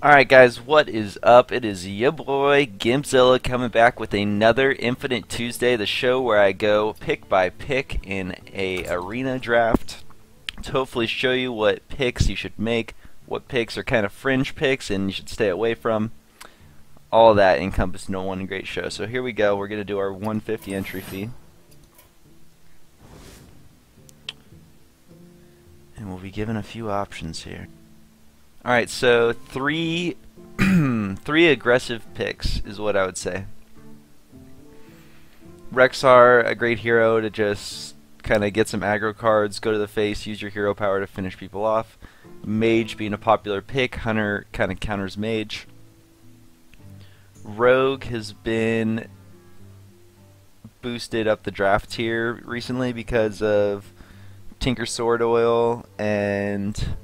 Alright guys, what is up? It is your boy Gimpzilla coming back with another Infinite Tuesday, the show where I go pick by pick in a arena draft to hopefully show you what picks you should make, what picks are kind of fringe picks and you should stay away from. All of that encompassed in one great show. So here we go, we're going to do our 150 entry fee. And we'll be given a few options here. Alright, so three aggressive picks is what I would say. Rexar, a great hero to just kind of get some aggro cards, go to the face, use your hero power to finish people off. Mage being a popular pick, Hunter kind of counters Mage. Rogue has been boosted up the draft tier recently because of Tinker Sword Oil and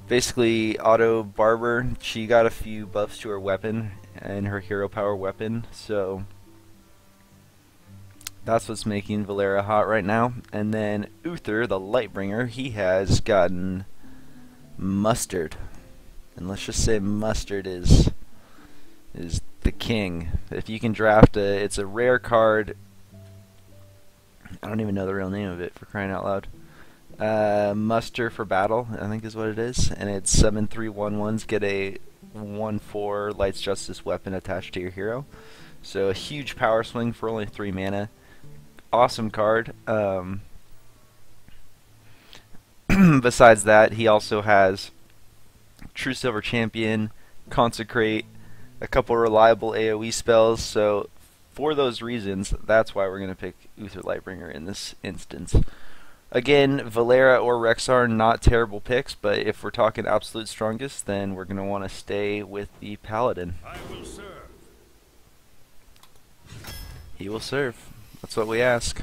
basically Auto Barber. She got a few buffs to her weapon and her hero power weapon, so that's what's making Valera hot right now. And then Uther, the Lightbringer, he has gotten Mustard, and let's just say Mustard is the king. If you can draft it's a rare card. I don't even know the real name of it, for crying out loud. Muster for battle, I think is what it is, and it's 7/3/1/1s get a 1/4 Lights Justice weapon attached to your hero. So a huge power swing for only 3 mana. Awesome card. Besides that, he also has True Silver Champion, Consecrate, a couple reliable AoE spells. So for those reasons, that's why we're going to pick Uther Lightbringer in this instance. Again, Valera or Rexar, not terrible picks, but if we're talking absolute strongest, then we're going to want to stay with the Paladin. I will serve. He will serve. That's what we ask.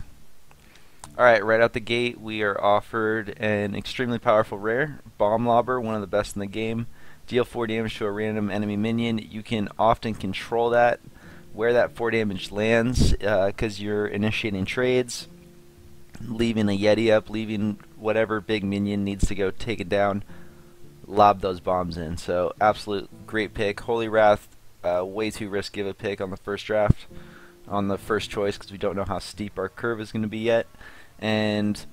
Alright, right out the gate, we are offered an extremely powerful rare, Bomb Lobber, one of the best in the game. Deal 4 damage to a random enemy minion. You can often control that, where that 4 damage lands, because you're initiating trades, leaving a Yeti up, leaving whatever big minion needs to go take it down, lob those bombs in. So absolute great pick. Holy Wrath, way too risky of a pick on the first draft, on the first choice, because we don't know how steep our curve is going to be yet. And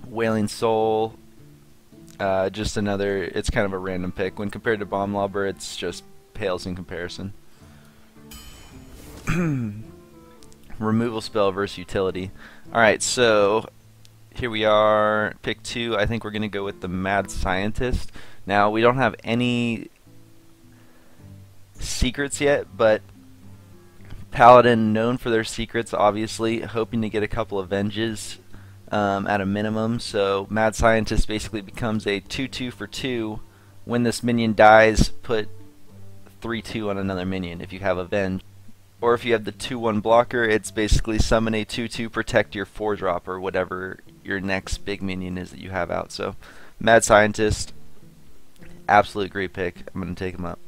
Wailing Soul, just another, it's kind of a random pick. When compared to Bomb Lobber, it's just pales in comparison. Removal spell versus utility. Alright, so here we are, pick 2. I think we're going to go with the Mad Scientist. Now, we don't have any secrets yet, but Paladin, known for their secrets, obviously, hoping to get a couple of Venges at a minimum. So Mad Scientist basically becomes a 2/2 for 2. When this minion dies, put 3/2 on another minion if you have a Venge. Or if you have the 2/1 blocker, it's basically summon a 2/2, protect your 4-drop or whatever your next big minion is that you have out. So Mad Scientist, absolute great pick. I'm going to take him up.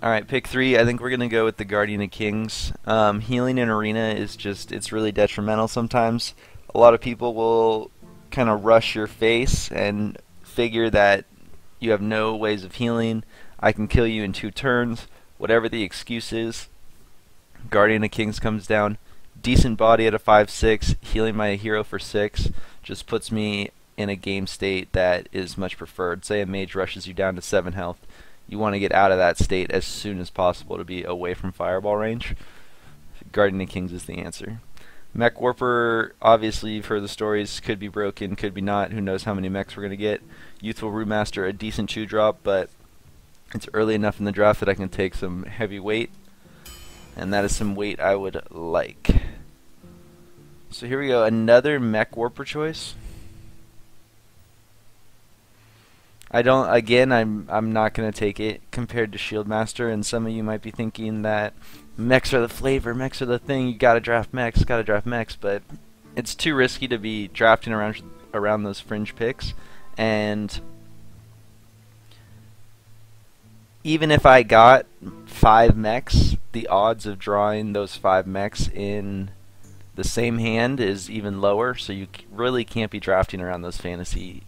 Alright, pick 3, I think we're going to go with the Guardian of Kings. Healing in Arena is just, it's really detrimental sometimes. A lot of people will kind of rush your face and figure that you have no ways of healing. I can kill you in 2 turns. Whatever the excuse is, Guardian of Kings comes down. Decent body at a 5/6. Healing my hero for 6 just puts me in a game state that is much preferred. Say a mage rushes you down to 7 health. You want to get out of that state as soon as possible to be away from fireball range. Guardian of Kings is the answer. Mech Warper, obviously you've heard the stories, could be broken, could be not, who knows how many mechs we're going to get. Youthful Rootmaster, a decent 2-drop, but it's early enough in the draft that I can take some heavy weight, and that is some weight I would like. So here we go, another Mech Warper choice. I'm not going to take it compared to Shieldmaster, and some of you might be thinking that mechs are the flavor, mechs are the thing, you gotta draft mechs, but it's too risky to be drafting around those fringe picks. And even if I got 5 mechs, the odds of drawing those 5 mechs in the the same hand is even lower, so you really can't be drafting around those fantasy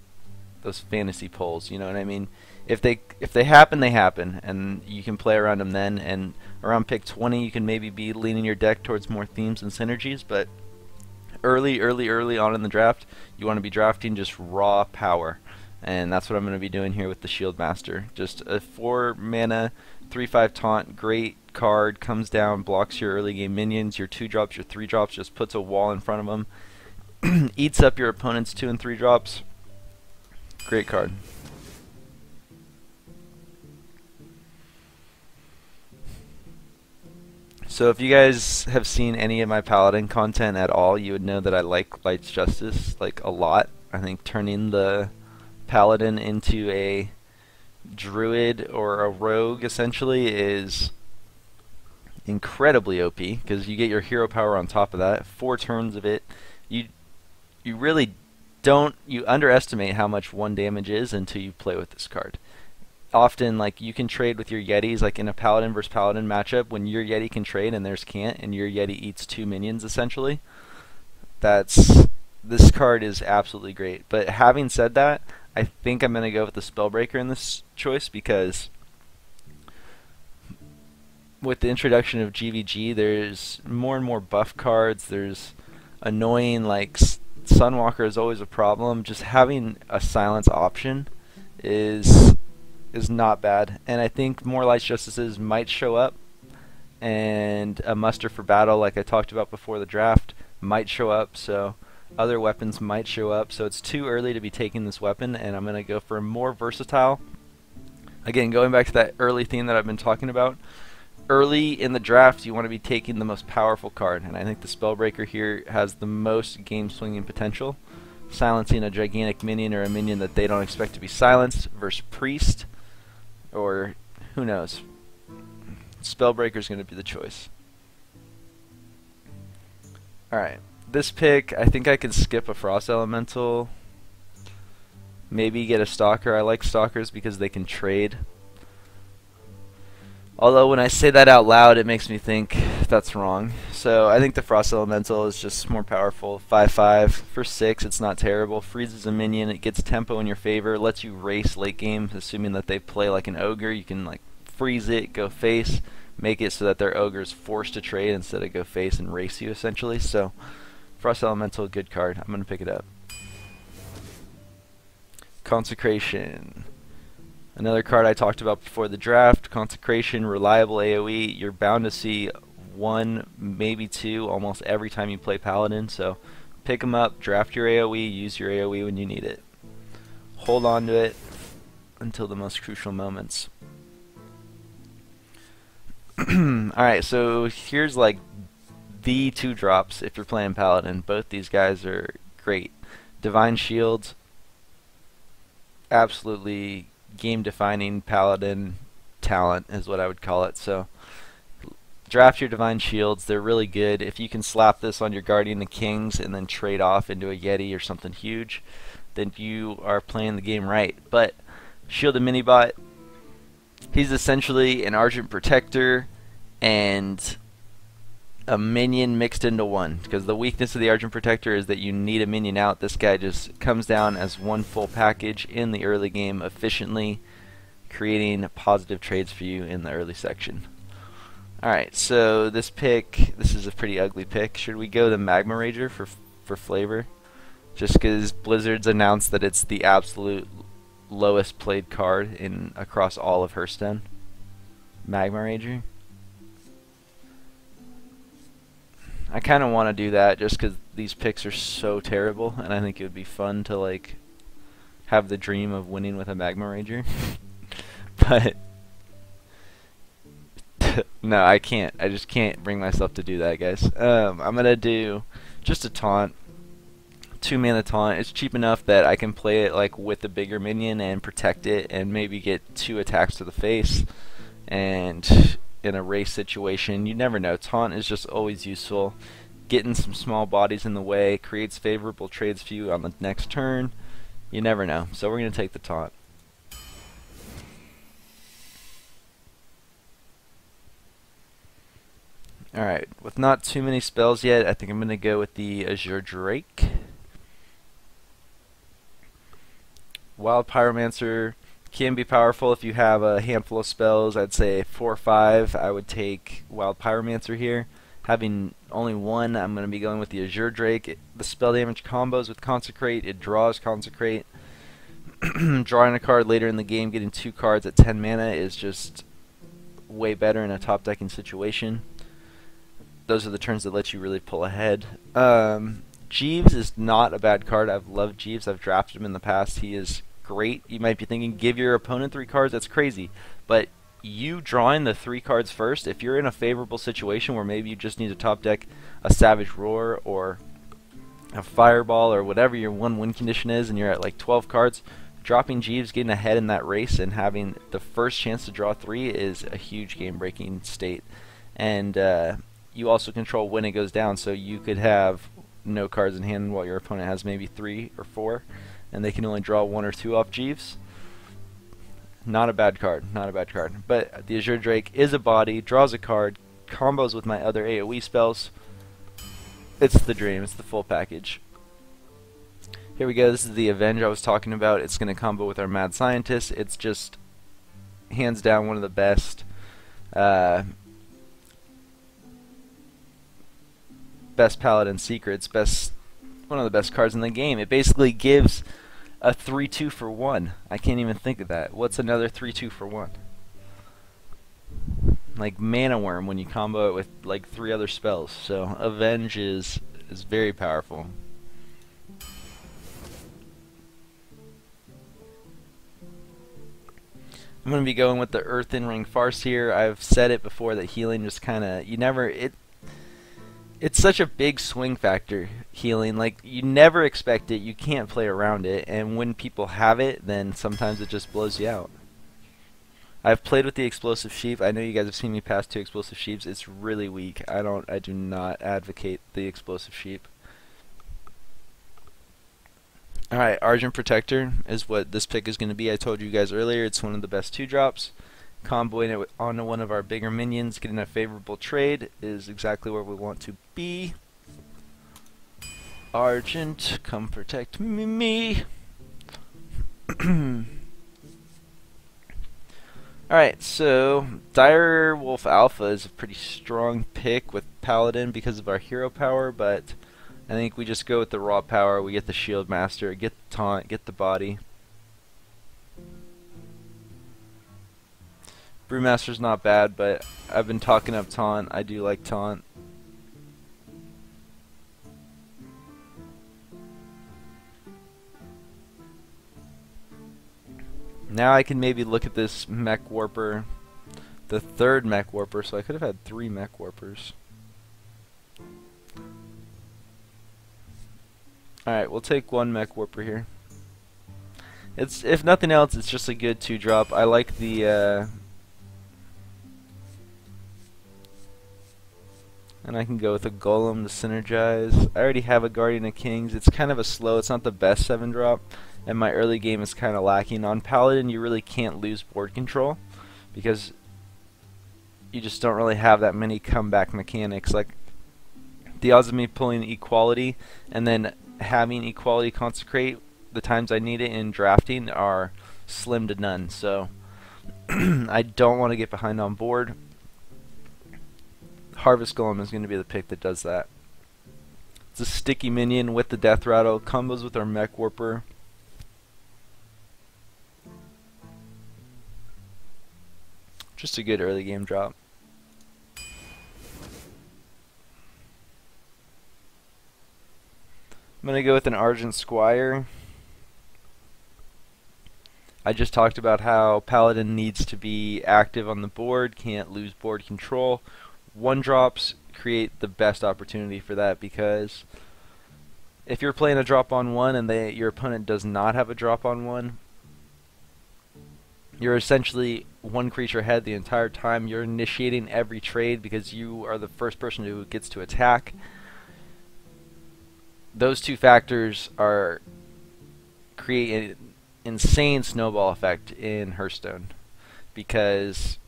polls. You know what I mean? If they happen, they happen, and you can play around them then. And around pick 20, you can maybe be leaning your deck towards more themes and synergies. But early on in the draft, you want to be drafting just raw power, and that's what I'm going to be doing here with the Shield Master. Just a 4 mana, 3/5 taunt, great card, comes down, blocks your early game minions, your 2-drops, your 3-drops, just puts a wall in front of them, eats up your opponent's 2 and 3 drops. Great card. So if you guys have seen any of my Paladin content at all, you would know that I like Light's Justice like a lot. I think turning the Paladin into a druid or a rogue essentially is incredibly OP, because you get your hero power on top of that. 4 turns of it. You really don't, you underestimate how much 1 damage is until you play with this card. Often, like, you can trade with your Yetis, like in a Paladin versus Paladin matchup, when your Yeti can trade and theirs can't, and your Yeti eats 2 minions essentially. This card is absolutely great. But having said that, I think I'm going to go with the Spellbreaker in this choice, because with the introduction of GvG, there's more and more buff cards. There's annoying, like, Sunwalker is always a problem. Just having a silence option is not bad, and I think more Light's Justices might show up, and a Muster for Battle, like I talked about before the draft, might show up, so other weapons might show up. So it's too early to be taking this weapon, and I'm going to go for a more versatile. Again, going back to that early theme that I've been talking about, early in the draft you want to be taking the most powerful card, and I think the Spellbreaker here has the most game swinging potential, silencing a gigantic minion or a minion that they don't expect to be silenced versus Priest, or who knows. Spellbreaker is going to be the choice. Alright, this pick, I think I could skip a Frost Elemental, maybe get a Stalker. I like Stalkers because they can trade. Although when I say that out loud, it makes me think that's wrong. So I think the Frost Elemental is just more powerful. 5/5 for 6, it's not terrible. Freezes a minion, it gets tempo in your favor, lets you race late game, assuming that they play like an ogre. You can like freeze it, go face, make it so that their ogre is forced to trade instead of go face and race you essentially. So Frost Elemental, good card. I'm going to pick it up. Consecration. Another card I talked about before the draft. Consecration, reliable AoE. You're bound to see 1, maybe 2 almost every time you play Paladin, so pick them up, draft your AoE, use your AoE when you need it. Hold on to it until the most crucial moments. Alright, so here's like the 2 drops if you're playing Paladin. Both these guys are great. Divine Shield, absolutely game-defining Paladin talent is what I would call it. So draft your Divine Shields. They're really good. If you can slap this on your Guardian of Kings and then trade off into a Yeti or something huge, then you are playing the game right. But Shielded Minibot, he's essentially an Argent Protector and a minion mixed into one, because the weakness of the Argent Protector is that you need a minion out. This guy just comes down as one full package in the early game efficiently, creating positive trades for you in the early section. Alright, so this pick, this is a pretty ugly pick. Should we go the Magma Rager for flavor? Just because Blizzard's announced that it's the absolute lowest played card across all of Hearthstone. Magma Rager. I kind of want to do that just because these picks are so terrible, and I think it would be fun to like have the dream of winning with a Magma Rager. But no, I can't. I just can't bring myself to do that, guys. I'm gonna do just a taunt, 2 mana taunt. It's cheap enough that I can play it like with a bigger minion and protect it, and maybe get 2 attacks to the face. And in a race situation, you never know. Taunt is just always useful. Getting some small bodies in the way creates favorable trades for you on the next turn. You never know. So we're gonna take the taunt. Alright, with not too many spells yet, I think I'm going to go with the Azure Drake. Wild Pyromancer can be powerful if you have a handful of spells. I'd say 4 or 5. I would take Wild Pyromancer here. Having only one, I'm going to be going with the Azure Drake. The spell damage combos with Consecrate. It draws Consecrate. Drawing a card later in the game, getting 2 cards at 10 mana is just way better in a top decking situation. Those are the turns that let you really pull ahead. Jeeves is not a bad card. I've loved Jeeves. I've drafted him in the past. He is great. You might be thinking, give your opponent 3 cards. That's crazy. But you drawing the 3 cards first, if you're in a favorable situation where maybe you just need to top deck a Savage Roar or a Fireball or whatever your one win condition is, and you're at like 12 cards, dropping Jeeves, getting ahead in that race, and having the first chance to draw 3 is a huge game-breaking state. And you also control when it goes down, so you could have no cards in hand while your opponent has maybe 3 or 4, and they can only draw 1 or 2 off Jeeves. Not a bad card, not a bad card. But the Azure Drake is a body, draws a card, combos with my other AoE spells. It's the dream, it's the full package. Here we go, this is the Avenge I was talking about. It's going to combo with our Mad Scientist. It's just hands down one of the best best Paladin secrets, one of the best cards in the game. It basically gives a 3-2 for 1. I can't even think of that. What's another 3-2 for 1? Like Mana Worm when you combo it with like 3 other spells. So Avenge is very powerful. I'm going to be going with the Earthen Ring Farce here. I've said it before that healing just kind of, it's such a big swing factor, healing. Like, you never expect it, you can't play around it, and when people have it, then sometimes it just blows you out. I've played with the Explosive Sheep. I know you guys have seen me pass 2 Explosive Sheeps. It's really weak. I do not advocate the Explosive Sheep. Alright, Argent Protector is what this pick is going to be. I told you guys earlier, it's one of the best 2-drops. Comboing it onto one of our bigger minions, getting a favorable trade is exactly where we want to be. Argent, come protect me. Alright, so Dire Wolf Alpha is a pretty strong pick with Paladin because of our hero power, but I think we just go with the raw power. We get the Shield Master, get the taunt, get the body. Brewmaster's not bad, but I've been talking up taunt. I do like taunt. Now I can maybe look at this Mech Warper, the 3rd Mech Warper, so I could have had 3 Mech Warpers. Alright, we'll take 1 Mech Warper here. It's, if nothing else, it's just a good 2-drop. I like the and I can go with a Golem to synergize. I already have a Guardian of Kings. It's kind of a slow, it's not the best 7-drop, and my early game is kind of lacking. On Paladin, you really can't lose board control because you just don't really have that many comeback mechanics. Like, the odds of me pulling Equality and then having Equality Consecrate the times I need it in drafting are slim to none. So I don't want to get behind on board. Harvest Golem is going to be the pick that does that. It's a sticky minion with the Death Rattle, combos with our Mech Warper. Just a good early game drop. I'm going to go with an Argent Squire. I just talked about how Paladin needs to be active on the board, can't lose board control. 1-drops create the best opportunity for that, because if you're playing a drop on 1 and your opponent does not have a drop on 1, you're essentially 1 creature ahead the entire time. You're initiating every trade because you are the first person who gets to attack. Those 2 factors create an insane snowball effect in Hearthstone, because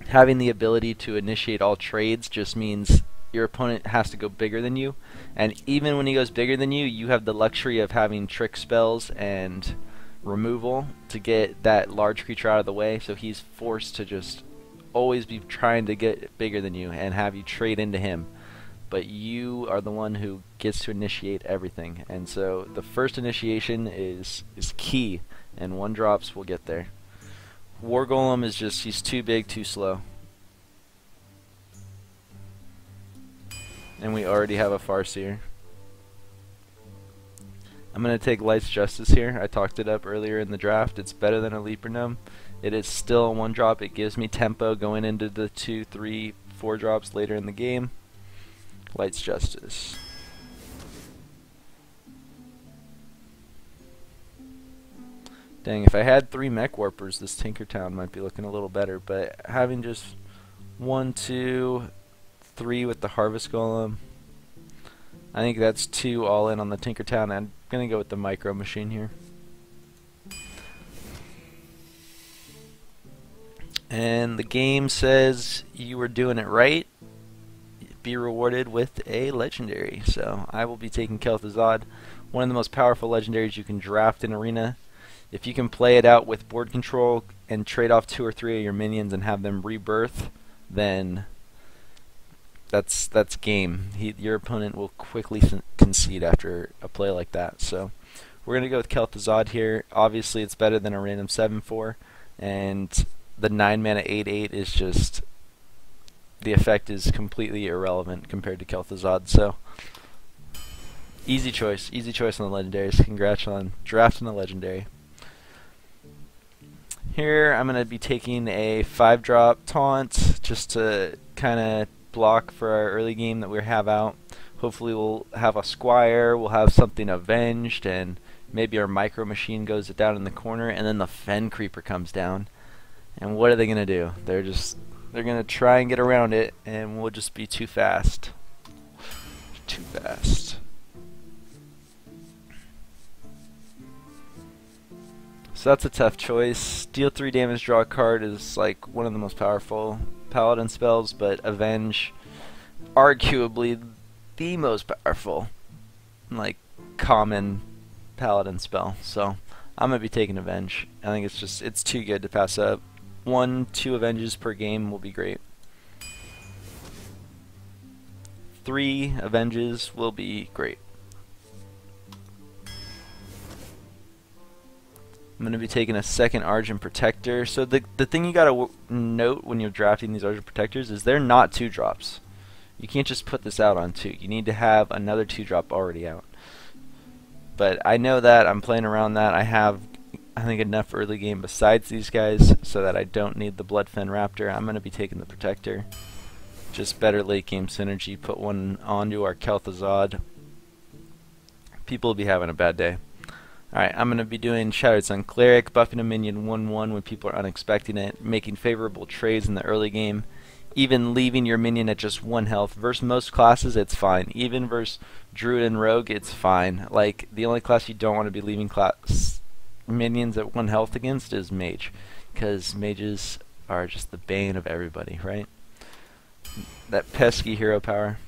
Having the ability to initiate all trades just means your opponent has to go bigger than you, and even when he goes bigger than you, you have the luxury of having trick spells and removal to get that large creature out of the way, so he's forced to just always be trying to get bigger than you and have you trade into him. But you are the one who gets to initiate everything, and so the first initiation is key, and 1-drops will get there. War Golem is just, he's too big, too slow. And we already have a Farseer. I'm going to take Light's Justice here. I talked it up earlier in the draft. It's better than a Leaper Gnome. It is still a 1-drop. It gives me tempo going into the 2, 3, 4 drops later in the game. Light's Justice. Dang, if I had 3 Mech Warpers, this Tinkertown might be looking a little better, but having just 1, 2, 3 with the Harvest Golem, I think that's 2 all in on the Tinkertown. I'm going to go with the Micro Machine here. And the game says you were doing it right. Be rewarded with a legendary. So I will be taking Kel'Thuzad, one of the most powerful legendaries you can draft in Arena. If you can play it out with board control and trade off 2 or 3 of your minions and have them rebirth, then that's game. Your opponent will quickly concede after a play like that. So we're going to go with Kel'Thuzad here. Obviously it's better than a random 7/4, and the 9-mana 8/8 is just, the effect is completely irrelevant compared to Kel'Thuzad. So easy choice on the legendaries. Congrats on drafting a legendary. Here I'm going to be taking a 5-drop Taunt just to kind of block for our early game that we have out. Hopefully we'll have a Squire, we'll have something avenged, and maybe our Micro Machine goes down in the corner, and then the Fen Creeper comes down. And what are they going to do? They're going to try and get around it, and we'll just be too fast. Too fast. So that's a tough choice. Deal 3 damage, draw a card is like one of the most powerful Paladin spells, but Avenge, arguably the most powerful, like, common Paladin spell. So I'm going to be taking Avenge. I think it's too good to pass up. 1, 2 Avenges per game will be great. 3 Avenges will be great. I'm going to be taking a second Argent Protector. So the thing you got to note when you're drafting these Argent Protectors is they're not 2-drops. You can't just put this out on 2. You need to have another 2-drop already out. But I know that. I'm playing around that. I have, I think, enough early game besides these guys so that I don't need the Bloodfen Raptor. I'm going to be taking the Protector. Just better late game synergy. Put one onto our Kel'Thuzad. People will be having a bad day. Alright, I'm going to be doing Shattered Sun Cleric, buffing a minion 1/1 when people are unexpecting it, making favorable trades in the early game, even leaving your minion at just 1 health. Versus most classes, it's fine. Even versus Druid and Rogue, it's fine. Like, the only class you don't want to be leaving minions at 1 health against is Mage, because mages are just the bane of everybody, right? That pesky hero power.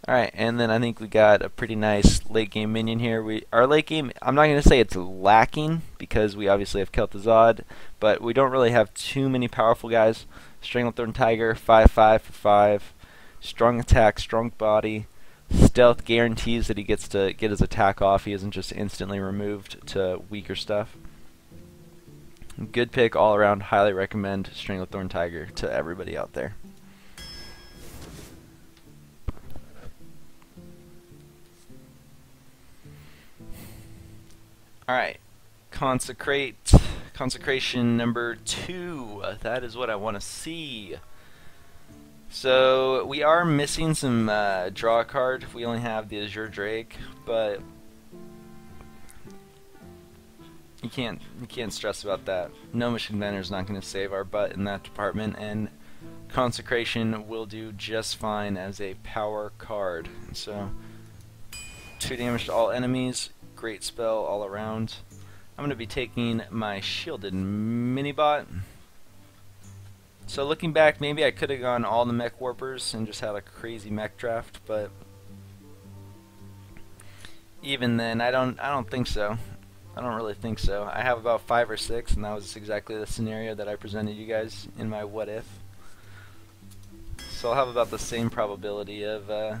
Alright, and then I think we got a pretty nice late game minion here. Our late game, I'm not going to say it's lacking, because we obviously have Kel'Thuzad, but we don't really have too many powerful guys. Stranglethorn Tiger, 5/5 for 5. Strong attack, strong body. Stealth guarantees that he gets to get his attack off. He isn't just instantly removed to weaker stuff. Good pick all around. Highly recommend Stranglethorn Tiger to everybody out there. Alright, consecration number 2. That is what I want to see. So we are missing some draw card. We only have the Azure Drake, but you can't stress about that. Gnomish Inventor is not going to save our butt in that department, and consecration will do just fine as a power card. So 2 damage to all enemies. Great spell all around. I'm going to be taking my shielded mini bot. So looking back, maybe I could have gone all the mech warpers and just had a crazy mech draft, but even then, I don't think so. I don't really think so. I have about 5 or 6, and that was exactly the scenario that I presented you guys in my what if. So I'll have about the same probability of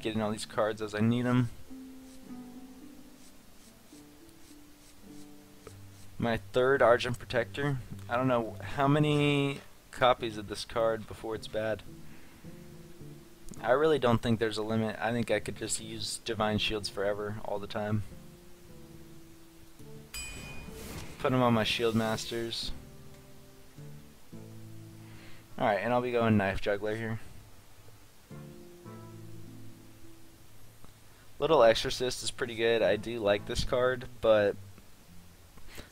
getting all these cards as I need them. My 3rd Argent Protector. I don't know how many copies of this card before it's bad. I really don't think there's a limit. I think I could just use Divine Shields forever, all the time. Put them on my Shield Masters. Alright, and I'll be going Knife Juggler here. Little Exorcist is pretty good. I do like this card, but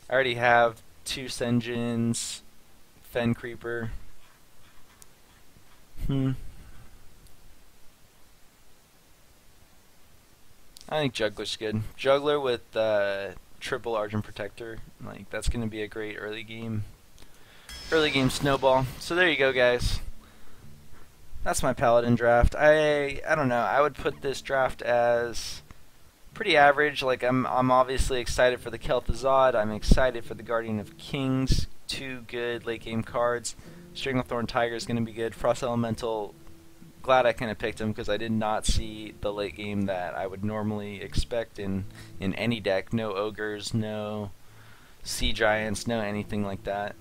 I already have 2 Senjins, Fen Creeper. I think Juggler's good. Juggler with triple Argent Protector, like that's gonna be a great early game snowball. So there you go, guys. That's my Paladin draft. I don't know. I would put this draft as pretty average. Like I'm obviously excited for the Kel'Thuzad. I'm excited for the Guardian of Kings. 2 good late game cards. Stranglethorn Tiger is going to be good. Frost Elemental. Glad I kind of picked him because I did not see the late game that I would normally expect in any deck. No ogres, no sea giants, no anything like that.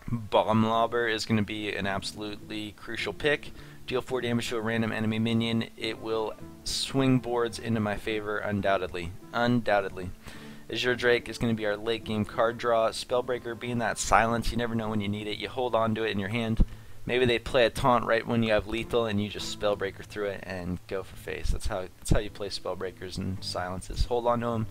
Bomblobber is going to be an absolutely crucial pick. Deal 4 damage to a random enemy minion. It will swing boards into my favor undoubtedly. Undoubtedly. Azure Drake is going to be our late game card draw. Spellbreaker being that silence, you never know when you need it. You hold on to it in your hand. Maybe they play a taunt right when you have lethal and you just Spellbreaker through it and go for face. That's how you play Spellbreakers and silences. Hold on to them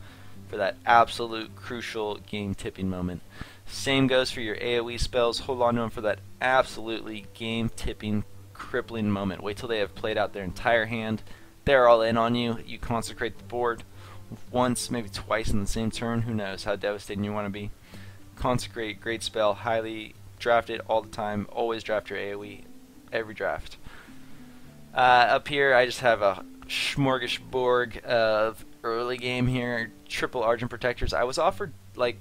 for that absolute crucial game tipping moment. Same goes for your AoE spells. Hold on to them for that absolutely game tipping crippling moment. Wait till they have played out their entire hand. They're all in on you. You consecrate the board once, maybe twice in the same turn. Who knows how devastating you want to be. Consecrate, great spell. Highly draft it all the time. Always draft your AoE every draft. Up here I just have a smorgasbord of early game here. Triple Argent Protectors. I was offered like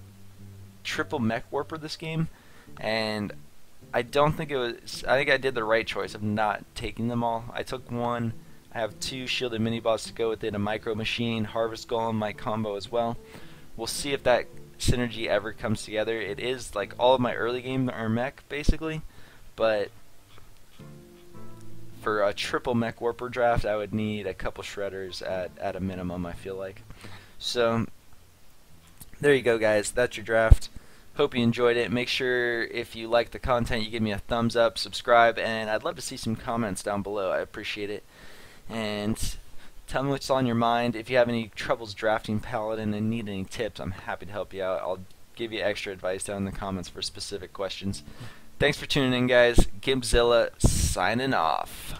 triple Mech Warper this game, and I don't think it was. I think I did the right choice of not taking them all. I took one. I have 2 shielded mini boss to go with it. A Micro Machine, Harvest Golem might combo as well. We'll see if that synergy ever comes together. It is like all of my early game are mech basically, but for a triple Mech Warper draft, I would need a couple shredders at a minimum. I feel like. So there you go, guys. That's your draft. Hope you enjoyed it. Make sure if you like the content you give me a thumbs up, subscribe, and I'd love to see some comments down below. I appreciate it. And tell me what's on your mind. If you have any troubles drafting Paladin and need any tips, I'm happy to help you out. I'll give you extra advice down in the comments for specific questions. Thanks for tuning in, guys. Gimpzilla signing off.